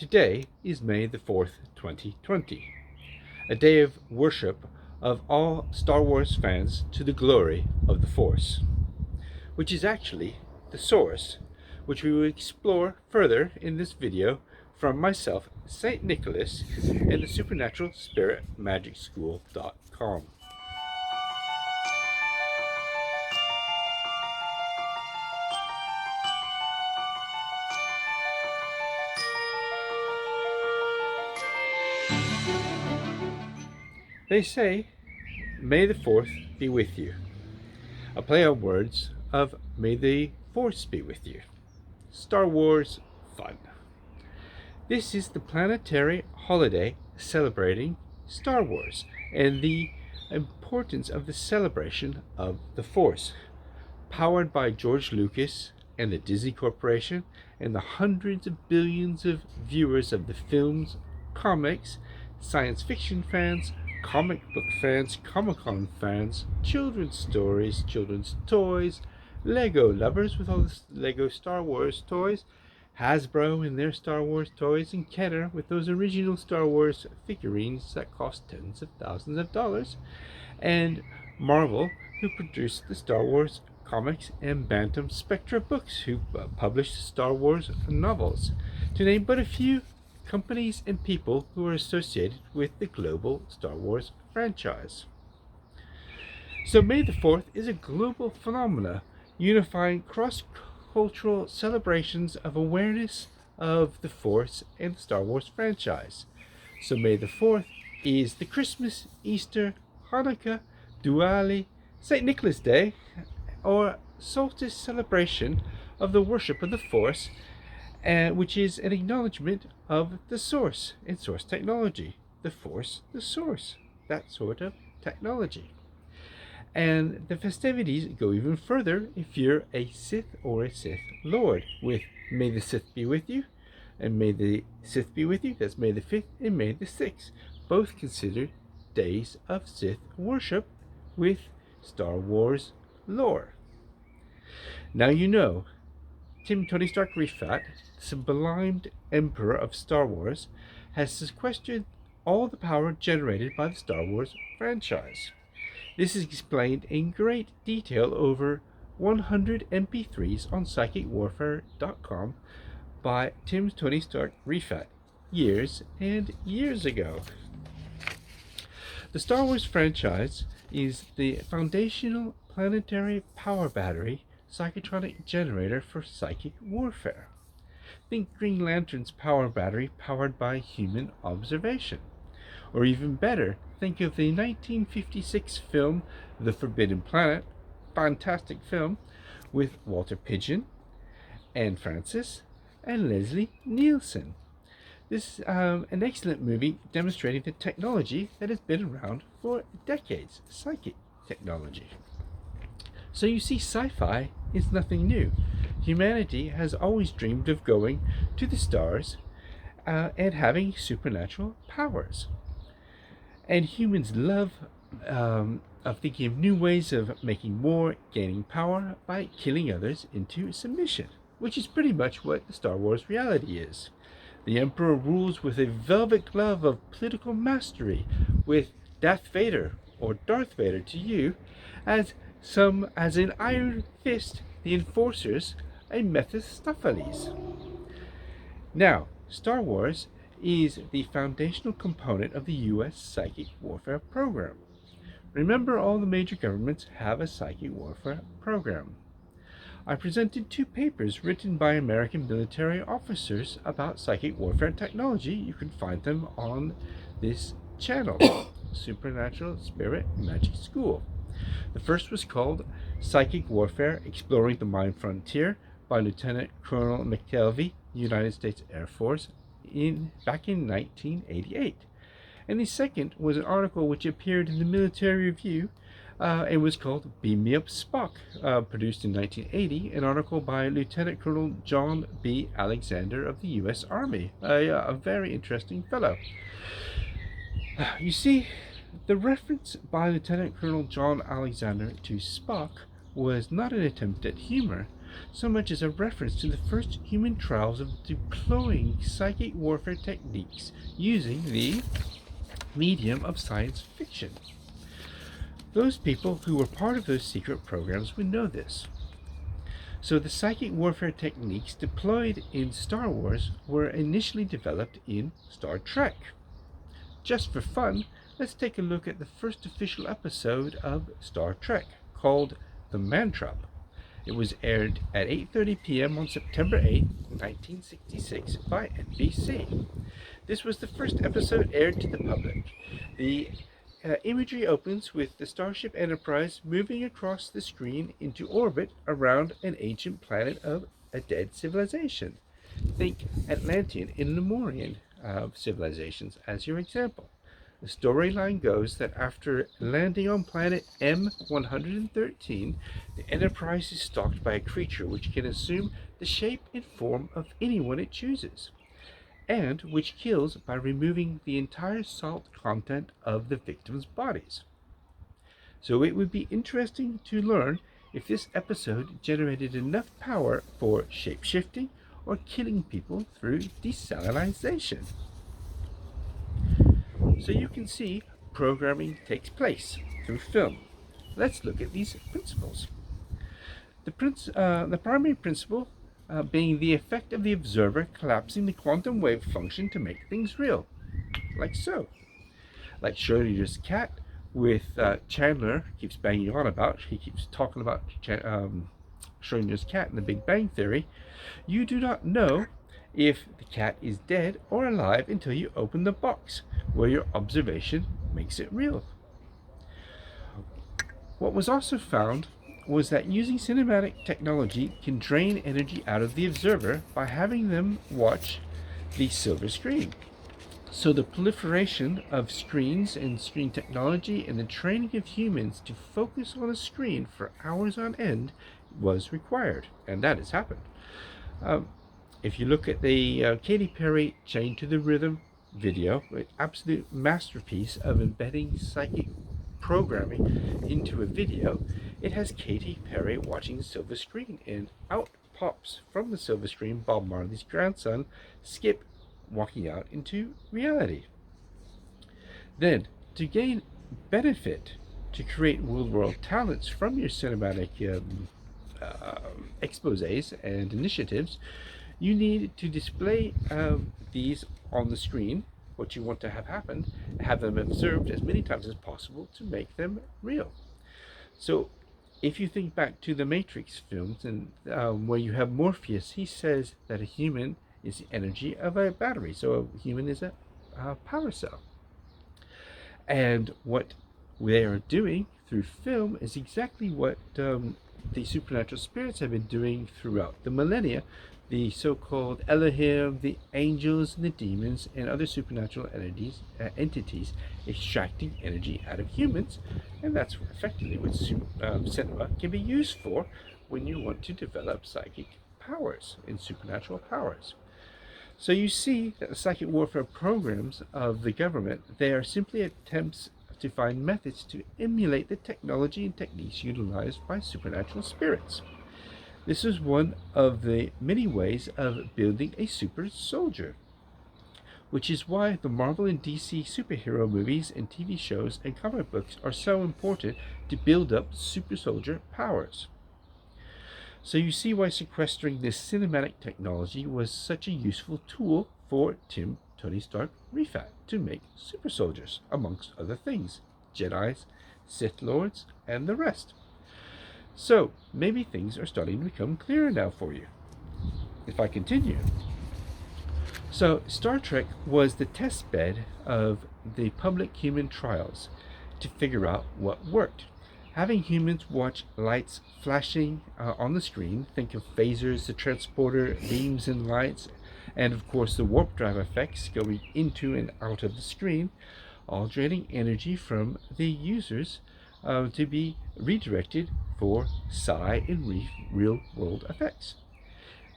Today is May the 4th, 2020, a day of worship of all Star Wars fans to the glory of the Force, which is actually the source, which we will explore further in this video from myself, St. Nicholas, and the Supernatural Spirit Magic School.com. They say, May the 4th be with you. A play on words of May the Force be with you. Star Wars fun. This is the planetary holiday celebrating Star Wars and the importance of the celebration of the Force. Powered by George Lucas and the Disney Corporation and the hundreds of billions of viewers of the films, comics, science fiction fans, comic book fans, Comic-Con fans, children's stories, children's toys, Lego lovers with all the Lego Star Wars toys, Hasbro and their Star Wars toys, and Kenner with those original Star Wars figurines that cost tens of thousands of dollars, and Marvel, who produced the Star Wars comics, and Bantam Spectra Books, who published Star Wars novels, to name but a few companies and people who are associated with the global Star Wars franchise. So May the 4th is a global phenomena unifying cross-cultural celebrations of awareness of the Force and the Star Wars franchise. So May the 4th is the Christmas, Easter, Hanukkah, Diwali, St. Nicholas Day, or solstice celebration of the worship of the Force, which is an acknowledgement of the source and source technology. The Force, the source, that sort of technology. And the festivities go even further if you're a Sith or a Sith Lord, with May the Sith be with you, and May the Sith be with you, that's May the 5th and May the 6th, both considered days of Sith worship with Star Wars lore. Now you know, Tim Tony Stark Rifat, the sublimed emperor of Star Wars, has sequestered all the power generated by the Star Wars franchise. This is explained in great detail over 100 MP3s on psychicwarfare.com by Tim Tony Stark Rifat years and years ago. The Star Wars franchise is the foundational planetary power battery psychotronic generator for psychic warfare. Think Green Lantern's power battery powered by human observation. Or even better, think of the 1956 film The Forbidden Planet, fantastic film, with Walter Pidgeon, Anne Francis, and Leslie Nielsen. This is an excellent movie demonstrating the technology that has been around for decades, psychic technology. So you see, sci-fi is nothing new. Humanity has always dreamed of going to the stars and having supernatural powers. And humans love of thinking of new ways of making war, gaining power by killing others into submission, which is pretty much what the Star Wars reality is. The Emperor rules with a velvet glove of political mastery, with Darth Vader, or Darth Vader to you, as an iron fist, the enforcers, a Mephistopheles. Now, Star Wars is the foundational component of the U.S. psychic warfare program. Remember, all the major governments have a psychic warfare program. I presented 2 papers written by American military officers about psychic warfare technology. You can find them on this channel, Supernatural Spirit Magic School. The first was called Psychic Warfare, Exploring the Mind Frontier by Lieutenant Colonel McKelvey, United States Air Force, back in 1988. And the second was an article which appeared in the Military Review and was called Beam Me Up Spock, produced in 1980, an article by Lieutenant Colonel John B. Alexander of the U.S. Army, a very interesting fellow. You see, the reference by Lieutenant Colonel John Alexander to Spock was not an attempt at humor, so much as a reference to the first human trials of deploying psychic warfare techniques using the medium of science fiction. Those people who were part of those secret programs would know this. So the psychic warfare techniques deployed in Star Wars were initially developed in Star Trek. Just for fun, let's take a look at the first official episode of Star Trek, called The Man Trap. It was aired at 8:30 p.m. on September 8, 1966 by NBC. This was the first episode aired to the public. The imagery opens with the Starship Enterprise moving across the screen into orbit around an ancient planet of a dead civilization. Think Atlantean and Lemurian civilizations as your example. The storyline goes that after landing on planet M113, the Enterprise is stalked by a creature which can assume the shape and form of anyone it chooses, and which kills by removing the entire salt content of the victims' bodies. So it would be interesting to learn if this episode generated enough power for shape-shifting or killing people through desalinization. So you can see programming takes place through film. Let's look at these principles. The primary principle being the effect of the observer collapsing the quantum wave function to make things real, like so. Like Schrodinger's cat, with Chandler keeps banging on about, he keeps talking about Schrodinger's cat in the Big Bang Theory. You do not know if the cat is dead or alive until you open the box, where your observation makes it real. What was also found was that using cinematic technology can drain energy out of the observer by having them watch the silver screen. So the proliferation of screens and screen technology and the training of humans to focus on a screen for hours on end was required, and that has happened. If you look at the Katy Perry Chained to the Rhythm video, an absolute masterpiece of embedding psychic programming into a video, it has Katy Perry watching the silver screen, and out pops from the silver screen Bob Marley's grandson, Skip, walking out into reality. Then, to gain benefit, to create world talents from your cinematic exposés and initiatives, you need to display these on the screen, what you want to have happen, have them observed as many times as possible to make them real. So if you think back to the Matrix films, and where you have Morpheus, he says that a human is the energy of a battery, so a human is a power cell. And what they are doing through film is exactly what the supernatural spirits have been doing throughout the millennia. The so-called Elohim, the angels, and the demons, and other supernatural entities extracting energy out of humans, and that's effectively what cinema can be used for when you want to develop psychic powers and supernatural powers. So you see that the psychic warfare programs of the government, they are simply attempts to find methods to emulate the technology and techniques utilized by supernatural spirits. This is one of the many ways of building a super soldier, which is why the Marvel and DC superhero movies and TV shows and comic books are so important to build up super soldier powers. So you see why sequestering this cinematic technology was such a useful tool for Tim Tony Stark Rifat to make super soldiers, amongst other things, Jedis, Sith Lords, and the rest. So maybe things are starting to become clearer now for you. If I continue. So Star Trek was the test bed of the public human trials to figure out what worked. Having humans watch lights flashing on the screen, think of phasers, the transporter, beams and lights, and of course the warp drive effects going into and out of the screen, all draining energy from the users to be redirected for sci and real world effects.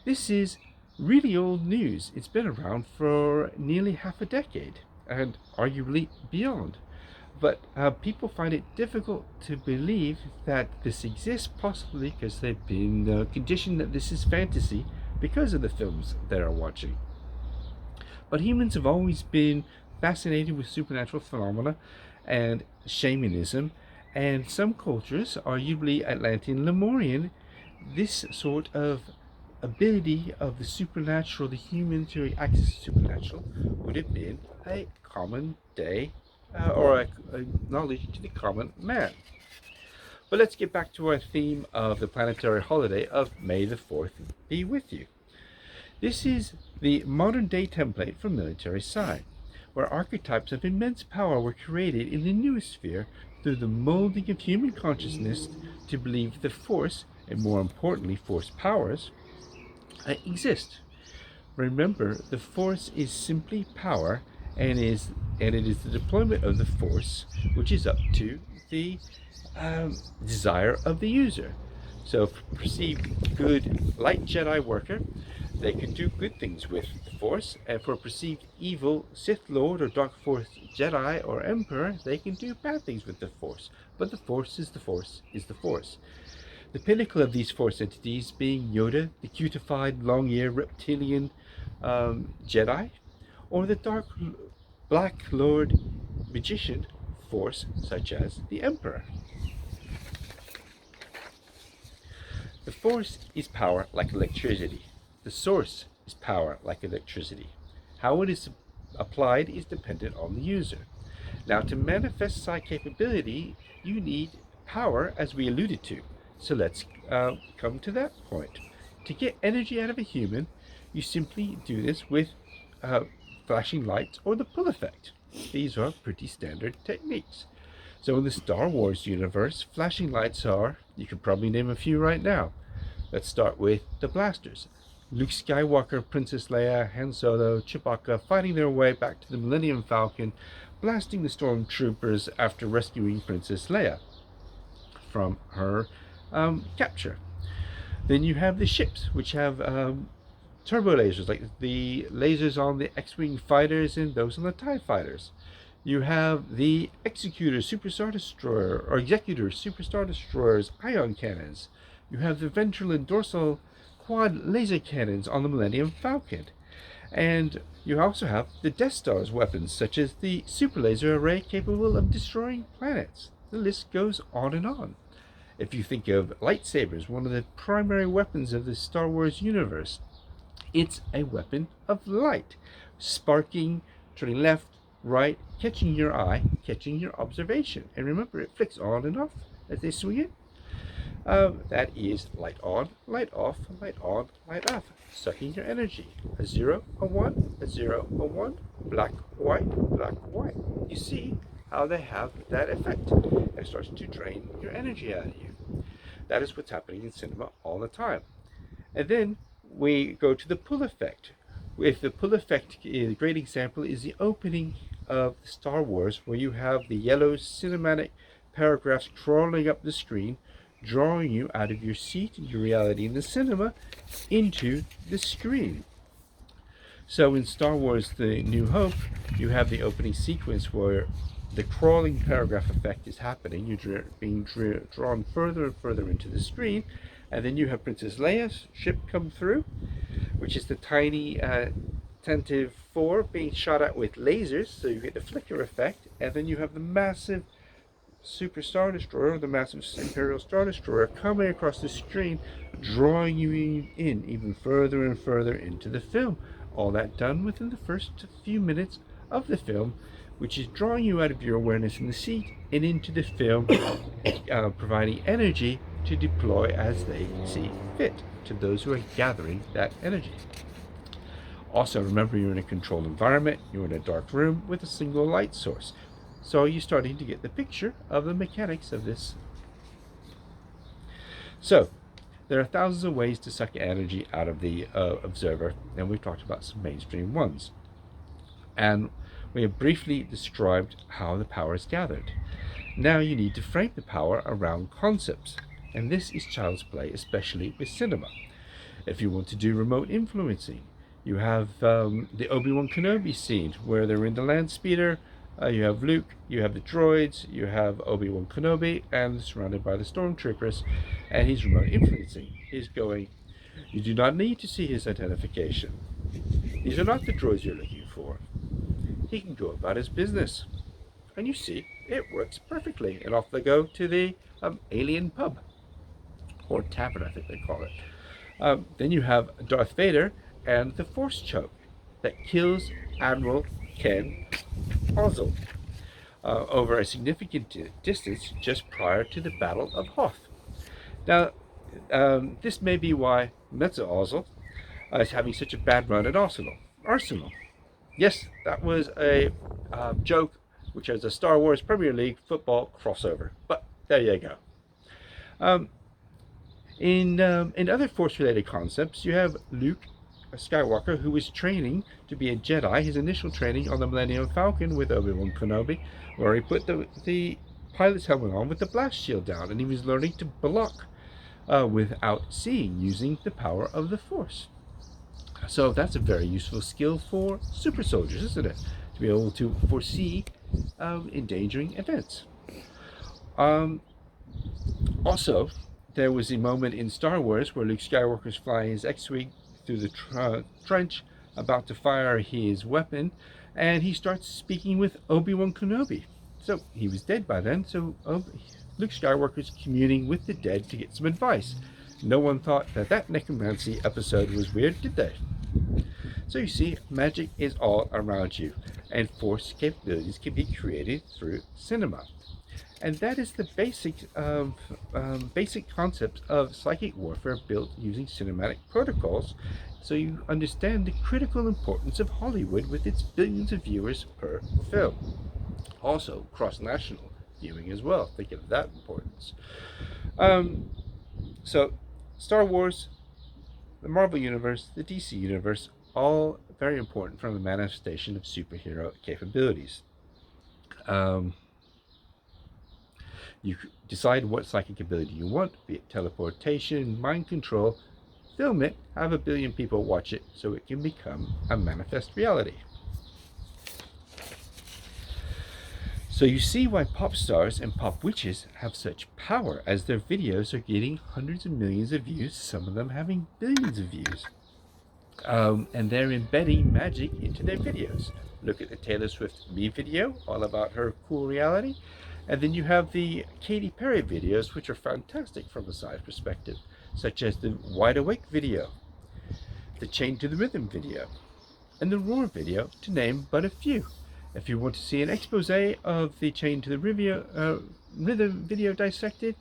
This is really old news. It's been around for nearly half a decade, and arguably beyond. But people find it difficult to believe that this exists, possibly because they've been conditioned that this is fantasy because of the films they are watching. But humans have always been fascinated with supernatural phenomena and shamanism, and some cultures, arguably Atlantean, Lemurian, this sort of ability of the supernatural, the human to access the supernatural, would have been a common day or a knowledge to the common man. But let's get back to our theme of the planetary holiday of May the 4th be with you. This is the modern day template for military sci, where archetypes of immense power were created in the noosphere through the molding of human consciousness to believe the Force, and more importantly, Force powers, exist. Remember, the Force is simply power, and it is the deployment of the Force which is up to the desire of the user. So, if a perceived good light Jedi worker, they can do good things with the Force, and for a perceived evil Sith Lord or Dark Force Jedi or Emperor, they can do bad things with the Force. But the Force is the Force is the Force. The pinnacle of these Force entities being Yoda, the cutified, long-eared reptilian Jedi, or the dark Black Lord magician Force, such as the Emperor. The Force is power like electricity. The source is power like electricity. How it is applied is dependent on the user. Now, to manifest psi capability, you need power, as we alluded to. So let's come to that point. To get energy out of a human, you simply do this with flashing lights or the pull effect. These are pretty standard techniques. So in the Star Wars universe, flashing lights are, you could probably name a few right now. Let's start with the blasters. Luke Skywalker, Princess Leia, Han Solo, Chewbacca fighting their way back to the Millennium Falcon, blasting the stormtroopers after rescuing Princess Leia from her capture. Then you have the ships, which have turbo lasers, like the lasers on the X-Wing fighters and those on the TIE fighters. You have the Executor Superstar Destroyer, or Executor Superstar Destroyers ion cannons. You have the ventral and dorsal quad laser cannons on the Millennium Falcon. And you also have the Death Star's weapons, such as the super laser array capable of destroying planets. The list goes on and on. If you think of lightsabers, one of the primary weapons of the Star Wars universe, it's a weapon of light, sparking, turning left, right, catching your eye, catching your observation. And remember, it flicks on and off as they swing it. That is light on, light off, light on, light off, sucking your energy. A 0, a 1, a 0, a 1, black, white, black, white. You see how they have that effect. It starts to drain your energy out of you. That is what's happening in cinema all the time. And then we go to the pull effect. With the pull effect, a great example is the opening of Star Wars, where you have the yellow cinematic paragraphs crawling up the screen, drawing you out of your seat, your reality in the cinema, into the screen. So in Star Wars The New Hope, you have the opening sequence where the crawling paragraph effect is happening. You're being drawn further and further into the screen, and then you have Princess Leia's ship come through, which is the tiny Tantive 4 being shot at with lasers, so you get the flicker effect, and then you have the massive Super Star Destroyer, the massive Imperial Star Destroyer, coming across the screen, drawing you in even further and further into the film. All that done within the first few minutes of the film, which is drawing you out of your awareness in the seat and into the film, providing energy to deploy as they see fit to those who are gathering that energy. Also, remember, you're in a controlled environment, you're in a dark room with a single light source. So you're starting to get the picture of the mechanics of this. So, there are thousands of ways to suck energy out of the observer, and we've talked about some mainstream ones. And we have briefly described how the power is gathered. Now you need to frame the power around concepts, and this is child's play, especially with cinema. If you want to do remote influencing, you have the Obi-Wan Kenobi scene where they're in the land speeder You have Luke, you have the droids, you have Obi-Wan Kenobi, and surrounded by the stormtroopers, and he's remote influencing. He's going, you do not need to see his identification. These are not the droids you're looking for. He can go about his business. And you see, it works perfectly. And off they go to the alien pub, or tavern, I think they call it. Then you have Darth Vader and the Force choke that kills Admiral Ken Ozzel over a significant distance just prior to the Battle of Hoth. Now, this may be why Metza Ozzel is having such a bad run at Arsenal. Yes, that was a joke, which is a Star Wars Premier League football crossover. But there you go. In other Force-related concepts, you have Luke Skywalker, who was training to be a Jedi. His initial training on the Millennium Falcon with Obi-Wan Kenobi, where he put the pilot's helmet on with the blast shield down, and he was learning to block without seeing, using the power of the Force. So that's a very useful skill for super soldiers, isn't it? To be able to foresee endangering events. Also, there was a moment in Star Wars where Luke Skywalker's flying his X-Wing through the trench, about to fire his weapon, and he starts speaking with Obi-Wan Kenobi. So he was dead by then, so Luke Skywalker's communing with the dead to get some advice. No one thought that necromancy episode was weird, did they? So you see, magic is all around you, and Force capabilities can be created through cinema. And that is the basic concept of psychic warfare built using cinematic protocols, so you understand the critical importance of Hollywood with its billions of viewers per film. Also, cross-national viewing as well, think of that importance. So, Star Wars, the Marvel Universe, the DC Universe, all very important from the manifestation of superhero capabilities. You decide what psychic ability you want, be it teleportation, mind control, film it, have 1 billion people watch it so it can become a manifest reality. So you see why pop stars and pop witches have such power, as their videos are getting hundreds of millions of views, some of them having billions of views. And they're embedding magic into their videos. Look at the Taylor Swift Me video, all about her cool reality. And then you have the Katy Perry videos, which are fantastic from a science perspective, such as the Wide Awake video, the Chain to the Rhythm video, and the Roar video, to name but a few. If you want to see an expose of the Chain to the Rhythm video dissected,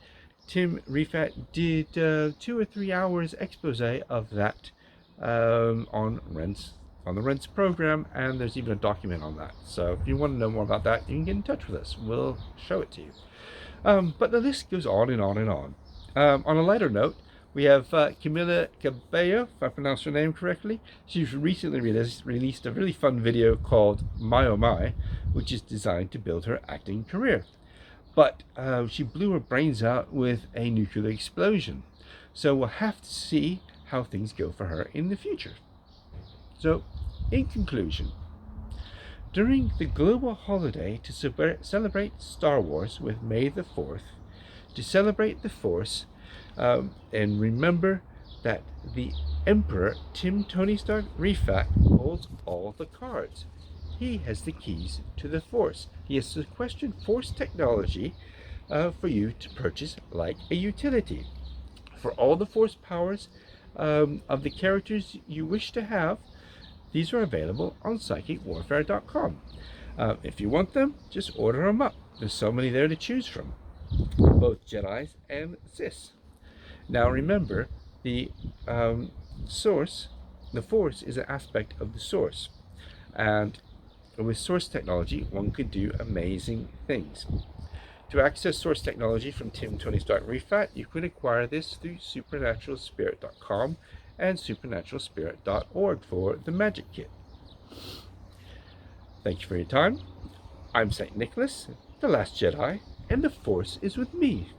Tim Rifat did 2 or 3 hours expose of that on the Rents program, and there's even a document on that. So if you want to know more about that, you can get in touch with us. We'll show it to you. But the list goes on and on and on. On a lighter note, we have Camila Cabello, if I pronounced her name correctly. She's recently released a really fun video called My Oh My, which is designed to build her acting career. But she blew her brains out with a nuclear explosion. So we'll have to see how things go for her in the future. So, in conclusion, during the global holiday to celebrate Star Wars with May the 4th, to celebrate the Force, and remember that the Emperor Tim Tony Stark Rifat holds all the cards. He has the keys to the Force. He has sequestered Force technology for you to purchase like a utility. For all the Force powers of the characters you wish to have, these are available on psychicwarfare.com. If you want them, just order them up. There's so many there to choose from, both Jedis and Siths. Now remember, the Force is an aspect of the Source, and with Source technology, one could do amazing things. To access Source technology from Tim Tony Stark Rifat, you can acquire this through supernaturalspirit.com and supernaturalspirit.org for the Magic Kit. Thank you for your time. I'm St. Nicholas, the Last Jedi, and the Force is with me.